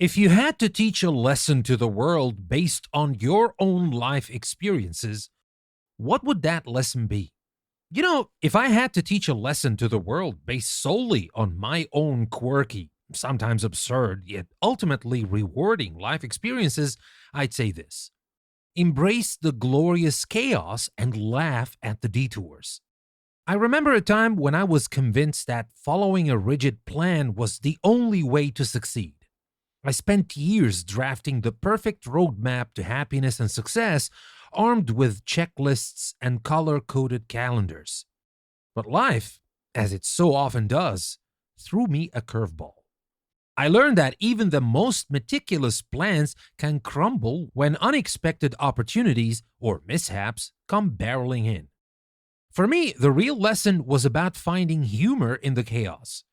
If you had to teach a lesson to the world based on your own life experiences, what would that lesson be? If I had to teach a lesson to the world based solely on my own quirky, sometimes absurd, yet ultimately rewarding life experiences, I'd say this: embrace the glorious chaos and laugh at the detours. I remember a time when I was convinced that following a rigid plan was the only way to succeed. I spent years drafting the perfect roadmap to happiness and success, armed with checklists and color coded calendars. But life, as it so often does, threw me a curveball. I learned that even the most meticulous plans can crumble when unexpected opportunities or mishaps come barreling in. For me, the real lesson was about finding humor in the chaos.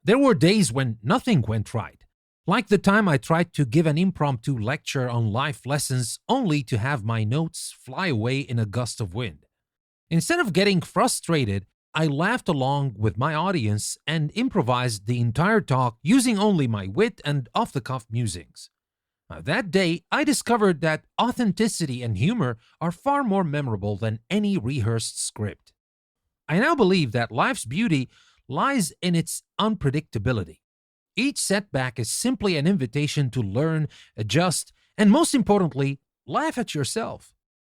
There were days when nothing went right, like the time I tried to give an impromptu lecture on life lessons only to have my notes fly away in a gust of wind. Instead of getting frustrated, I laughed along with my audience and improvised the entire talk using only my wit and off-the-cuff musings. That day, I discovered that authenticity and humor are far more memorable than any rehearsed script. I now believe that life's beauty lies in its unpredictability. Each setback is simply an invitation to learn, adjust, and most importantly, laugh at yourself.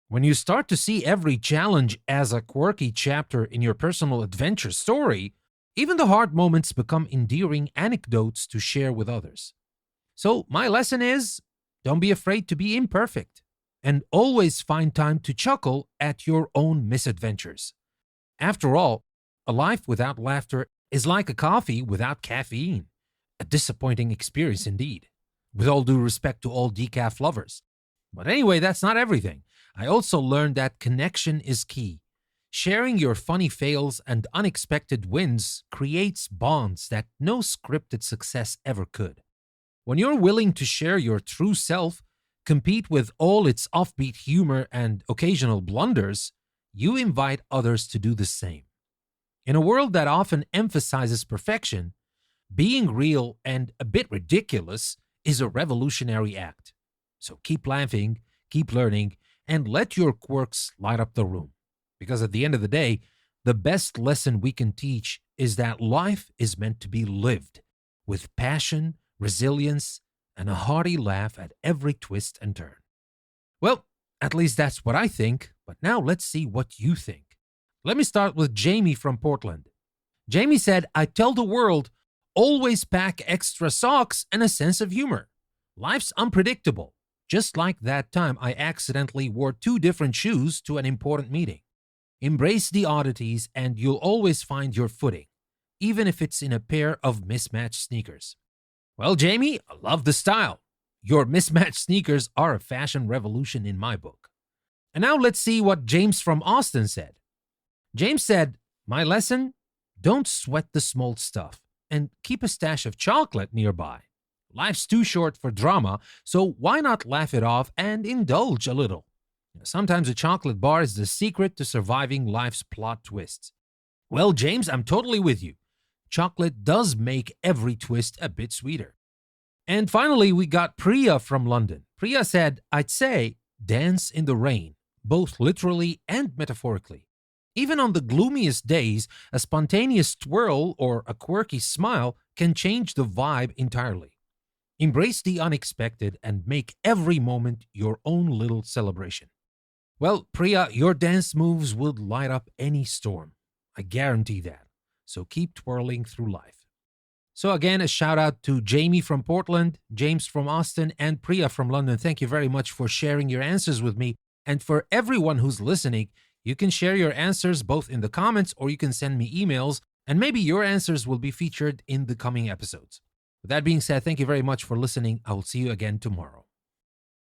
When you start to see every challenge as a quirky chapter in your personal adventure story, even the hard moments become endearing anecdotes to share with others. So, my lesson is: don't be afraid to be imperfect, and always find time to chuckle at your own misadventures. After all, a life without laughter is like a coffee without caffeine. A disappointing experience indeed, with all due respect to all decaf lovers. But anyway, that's not everything. I also learned that connection is key. Sharing your funny fails and unexpected wins creates bonds that no scripted success ever could. When you're willing to share your true self, compete with all its offbeat humor and occasional blunders, you invite others to do the same. In a world that often emphasizes perfection, being real and a bit ridiculous is a revolutionary act. So keep laughing, keep learning, and let your quirks light up the room. Because at the end of the day, the best lesson we can teach is that life is meant to be lived with passion, resilience, and a hearty laugh at every twist and turn. Well, at least that's what I think, but now let's see what you think. Let me start with Jamie from Portland. Jamie said, "I tell the world, always pack extra socks and a sense of humor. Life's unpredictable, just like that time I accidentally wore 2 different shoes to an important meeting. Embrace the oddities and you'll always find your footing, even if it's in a pair of mismatched sneakers." Well, Jamie, I love the style. Your mismatched sneakers are a fashion revolution in my book. And now let's see what James from Austin said. James said, "My lesson? Don't sweat the small stuff and keep a stash of chocolate nearby. Life's too short for drama, so why not laugh it off and indulge a little? Sometimes a chocolate bar is the secret to surviving life's plot twists." Well, James, I'm totally with you. Chocolate does make every twist a bit sweeter. And finally, we got Priya from London. Priya said, "I'd say dance in the rain, both literally and metaphorically. Even on the gloomiest days, a spontaneous twirl or a quirky smile can change the vibe entirely. Embrace the unexpected and make every moment your own little celebration." Well, Priya, your dance moves would light up any storm. I guarantee that. So keep twirling through life. So again, a shout out to Jamie from Portland, James from Austin, and Priya from London. Thank you very much for sharing your answers with me. And for everyone who's listening, you can share your answers both in the comments or you can send me emails, and maybe your answers will be featured in the coming episodes. With that being said, thank you very much for listening. I will see you again tomorrow.